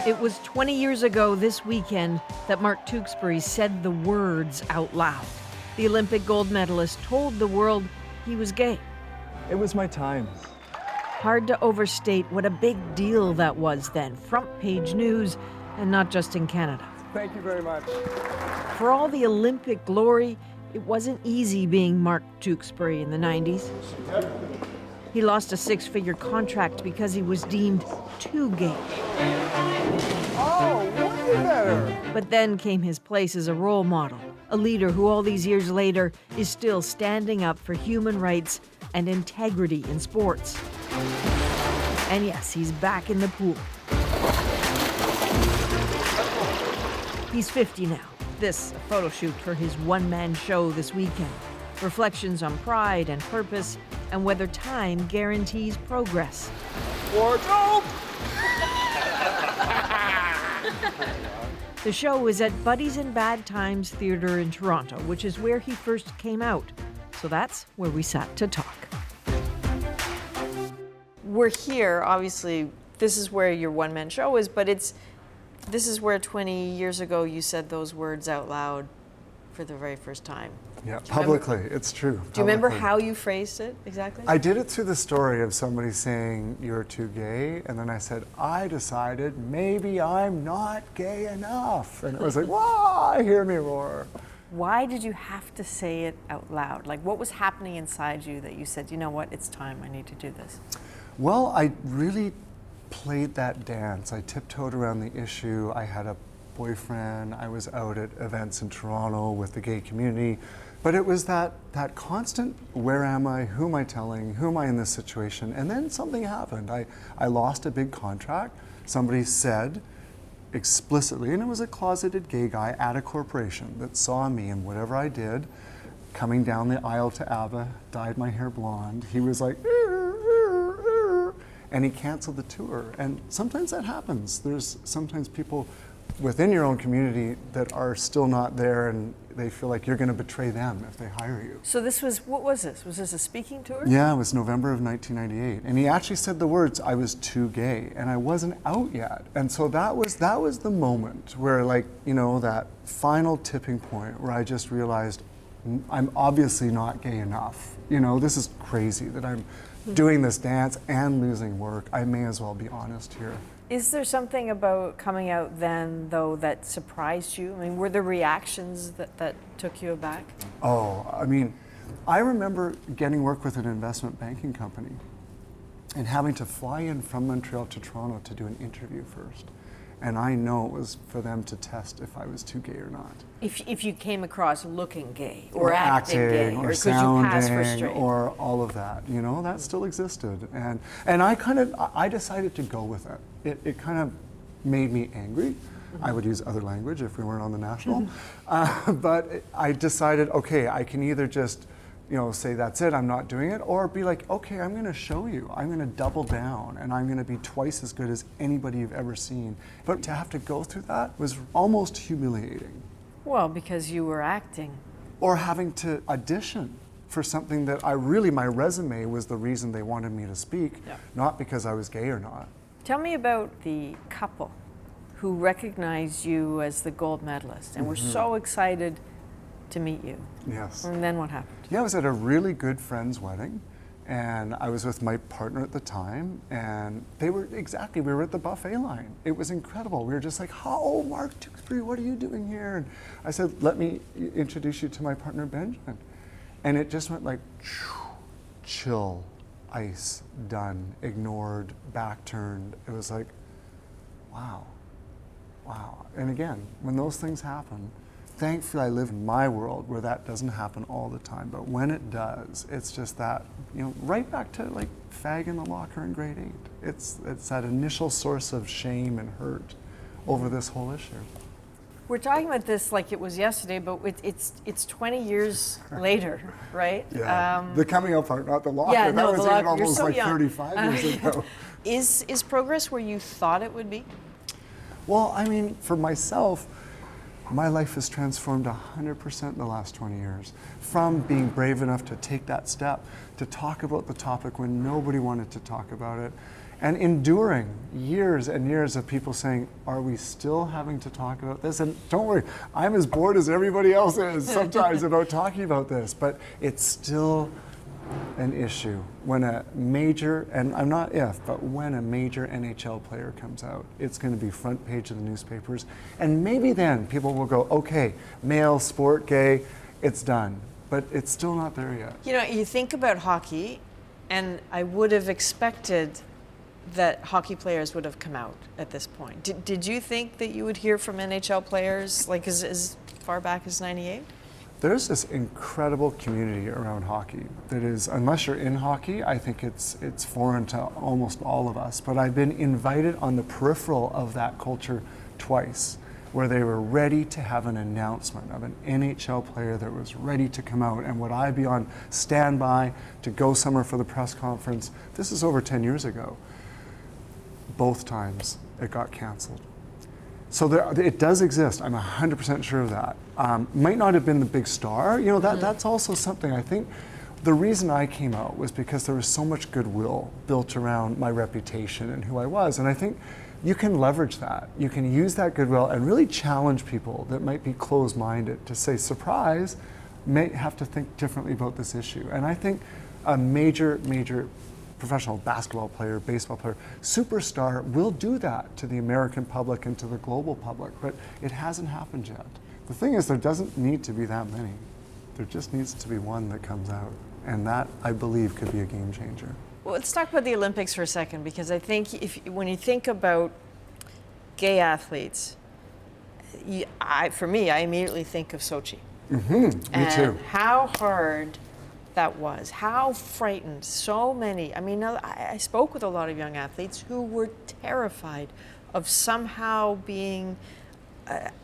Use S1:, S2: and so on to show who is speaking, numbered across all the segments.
S1: It was 20 years ago this weekend that Mark Tewksbury said the words out loud. The Olympic gold medalist told the world he was gay.
S2: It was my time.
S1: Hard to overstate what a big deal that was then. Front page news, and not just in Canada.
S2: Thank you very much.
S1: For all the Olympic glory, it wasn't easy being Mark Tewksbury in the 90s. He lost a six-figure contract because he was deemed too gay.
S2: Oh, way better.
S1: But then came his place as a role model, a leader who all these years later is still standing up for human rights and integrity in sports. And yes, he's back in the pool. He's 50 now. This, a photo shoot for his one-man show this weekend. Reflections on pride and purpose and whether time guarantees progress.
S2: Wardrobe!
S1: The show is at Buddies in Bad Times Theatre in Toronto, which is where he first came out. So that's where we sat to talk. We're here, obviously, this is where your one-man show is, but this is where 20 years ago you said those words out loud for the very first time.
S3: Yeah, publicly, it's true.
S1: Do you remember how you phrased it exactly?
S3: I did it through the story of somebody saying, "You're too gay," and then I said, "I decided maybe I'm not gay enough." And it was like, "Wah, hear me roar."
S1: Why did you have to say it out loud? Like, what was happening inside you that you said, you know what, it's time, I need to do this?
S3: Well, I really played that dance. I tiptoed around the issue. I had a boyfriend. I was out at events in Toronto with the gay community. But it was that constant, where am I, who am I telling, who am I in this situation? And then something happened. I lost a big contract. Somebody said explicitly, and it was a closeted gay guy at a corporation that saw me and whatever I did, coming down the aisle to ABBA, dyed my hair blonde. He was like, and he canceled the tour. And sometimes that happens. There's sometimes people within your own community that are still not there and they feel like you're going to betray them if they hire you.
S1: So this was, what was this? Was this a speaking tour?
S3: Yeah, it was November of 1998. And he actually said the words, "I was too gay," and I wasn't out yet. And so that was the moment where, like, you know, that final tipping point where I just realized I'm obviously not gay enough. You know, this is crazy that I'm doing this dance and losing work. I may as well be honest here.
S1: Is there something about coming out then, though, that surprised you? I mean, were there reactions that took you aback?
S3: Oh, I mean, I remember getting work with an investment banking company and having to fly in from Montreal to Toronto to do an interview first. And I know it was for them to test if I was too gay or not.
S1: If you came across looking gay or acting gay
S3: or
S1: could you pass for
S3: sounding
S1: straight?
S3: or all of that, you know, that still existed. And I decided to go with it. It kind of made me angry.
S1: Mm-hmm.
S3: I would use other language if we weren't on the national. But I decided, okay, I can either just, you know, say that's it, I'm not doing it, or be like, okay, I'm going to show you. I'm going to double down, and I'm going to be twice as good as anybody you've ever seen. But to have to go through that was almost humiliating.
S1: Well, because you were acting.
S3: Or having to audition for something that my resume was the reason they wanted me to speak,
S1: Yeah.
S3: not because I was gay or not.
S1: Tell me about the couple who recognized you as the gold medalist and were so excited to meet you.
S3: Yes.
S1: And then what happened?
S3: Yeah, I was at a really good friend's wedding, and I was with my partner at the time, and we were at the buffet line. It was incredible. We were just like, "Oh, Mark Tewksbury, what are you doing here?" And I said, "Let me introduce you to my partner, Benjamin." And it just went like, chill, ice, done, ignored, back turned. It was like, wow. And again, when those things happen, thankfully I live in my world where that doesn't happen all the time, but when it does, it's just that, you know, right back to like fag in the locker in grade 8. It's that initial source of shame and hurt over this whole issue.
S1: We're talking about this like it was yesterday, but it's 20 years later, right?
S3: Yeah, the coming out part, not the locker.
S1: Yeah,
S3: that
S1: no,
S3: was
S1: the
S3: even
S1: locker. You're
S3: almost
S1: so
S3: like
S1: young.
S3: 35 years ago.
S1: Is progress where you thought it would be?
S3: Well, I mean, for myself, my life has transformed 100% in the last 20 years. From being brave enough to take that step, to talk about the topic when nobody wanted to talk about it, and enduring years and years of people saying, are we still having to talk about this? And don't worry, I'm as bored as everybody else is sometimes about talking about this, but it's still an issue when a major, and I'm not if, but when a major NHL player comes out, it's going to be front page of the newspapers. And maybe then people will go, okay, male, sport, gay, it's done. But it's still not there yet.
S1: You know, you think about hockey, and I would have expected that hockey players would have come out at this point. Did you think that you would hear from NHL players like as far back as '98?
S3: There's this incredible community around hockey that is, unless you're in hockey, I think it's foreign to almost all of us. But I've been invited on the peripheral of that culture twice, where they were ready to have an announcement of an NHL player that was ready to come out, and would I be on standby to go somewhere for the press conference? This is over 10 years ago. Both times it got canceled. So it does exist. I'm 100% sure of that. Might not have been the big star. You know, that's also something. I think the reason I came out was because there was so much goodwill built around my reputation and who I was. And I think you can leverage that. You can use that goodwill and really challenge people that might be closed-minded to say, surprise, may have to think differently about this issue. And I think a major professional basketball player, baseball player, superstar will do that to the American public and to the global public, but it hasn't happened yet. The thing is, there doesn't need to be that many. There just needs to be one that comes out, and that, I believe, could be a game changer.
S1: Well, let's talk about the Olympics for a second, because I think when you think about gay athletes, for me, I immediately think of Sochi.
S3: Me too.
S1: How hard that was, how frightened so many. I mean, I spoke with a lot of young athletes who were terrified of somehow being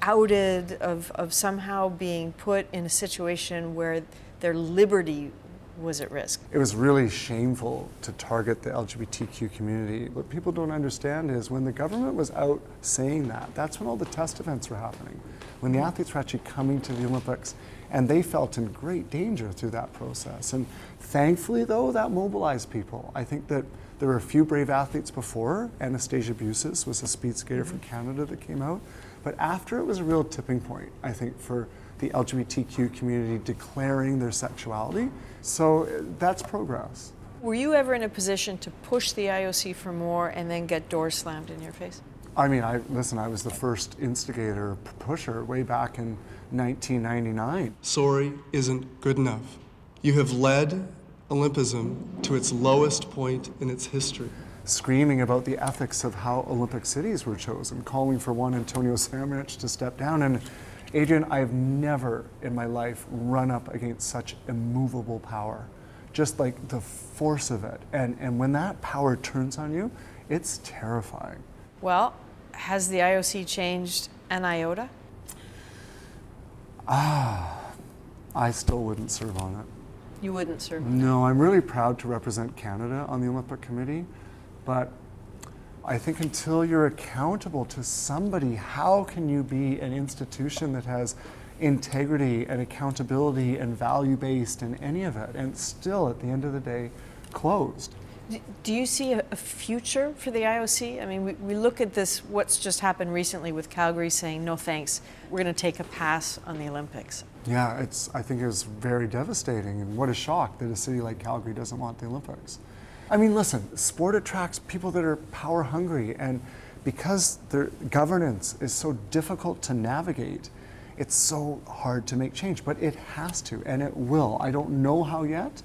S1: outed, of somehow being put in a situation where their liberty was at risk.
S3: It was really shameful to target the LGBTQ community. What people don't understand is when the government was out saying that, that's when all the test events were happening. When the athletes were actually coming to the Olympics, and they felt in great danger through that process. And thankfully, though, that mobilized people. I think that there were a few brave athletes before. Anastasia Busis was a speed skater from Canada that came out. But after, it was a real tipping point, I think, for the LGBTQ community declaring their sexuality. So that's progress.
S1: Were you ever in a position to push the IOC for more and then get doors slammed in your face?
S3: I mean, I was the first instigator, pusher way back in 1999.
S4: Sorry isn't good enough. You have led Olympism to its lowest point in its history.
S3: Screaming about the ethics of how Olympic cities were chosen, calling for Juan Antonio Samaranch to step down. And Adrian, I've never in my life run up against such immovable power. Just like the force of it. And when that power turns on you, it's terrifying.
S1: Well, has the IOC changed an iota?
S3: I still wouldn't serve on it.
S1: You wouldn't serve?
S3: No, I'm really proud to represent Canada on the Olympic Committee, but I think until you're accountable to somebody, how can you be an institution that has integrity and accountability and value-based and any of it, and still, at the end of the day, closed?
S1: Do you see a future for the IOC? I mean, we look at this, what's just happened recently with Calgary saying, no thanks, we're going to take a pass on the Olympics.
S3: Yeah, I think it was very devastating, and what a shock that a city like Calgary doesn't want the Olympics. I mean, listen, sport attracts people that are power hungry, and because their governance is so difficult to navigate, it's so hard to make change, but it has to, and it will. I don't know how yet.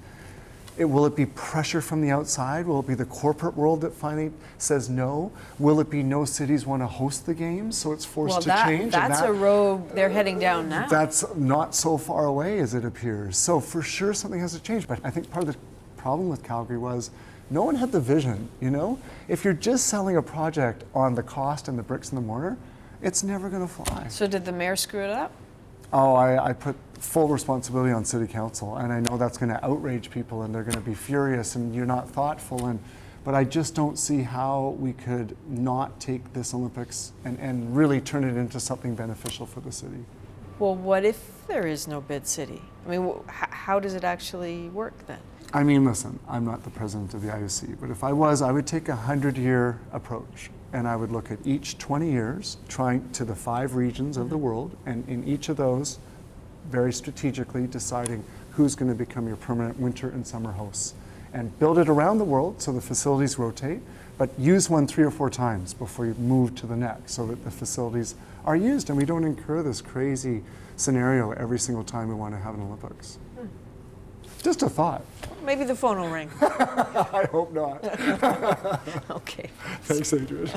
S3: Will it be pressure from the outside? Will it be the corporate world that finally says no? Will it be no cities want to host the games, so it's forced to change?
S1: That's a road they're heading down now.
S3: That's not so far away as it appears. So for sure something has to change. But I think part of the problem with Calgary was no one had the vision, you know? If you're just selling a project on the cost and the bricks and the mortar, it's never going to fly.
S1: So did the mayor screw it up?
S3: Oh, I put full responsibility on City Council, and I know that's going to outrage people, and they're going to be furious, and you're not thoughtful, but I just don't see how we could not take this Olympics and really turn it into something beneficial for the city.
S1: Well, what if there is no bid city? I mean, how does it actually work then?
S3: I mean, listen, I'm not the president of the IOC, but if I was, I would take a 100-year approach, and I would look at each 20 years, trying to the 5 regions of the world, and in each of those, very strategically deciding who's going to become your permanent winter and summer hosts, and build it around the world so the facilities rotate, but use one 3 or 4 times before you move to the next, so that the facilities are used and we don't incur this crazy scenario every single time we want to have an Olympics. Just a thought.
S1: Maybe the phone will ring.
S3: I hope not.
S1: Okay.
S3: Thanks, Adrian.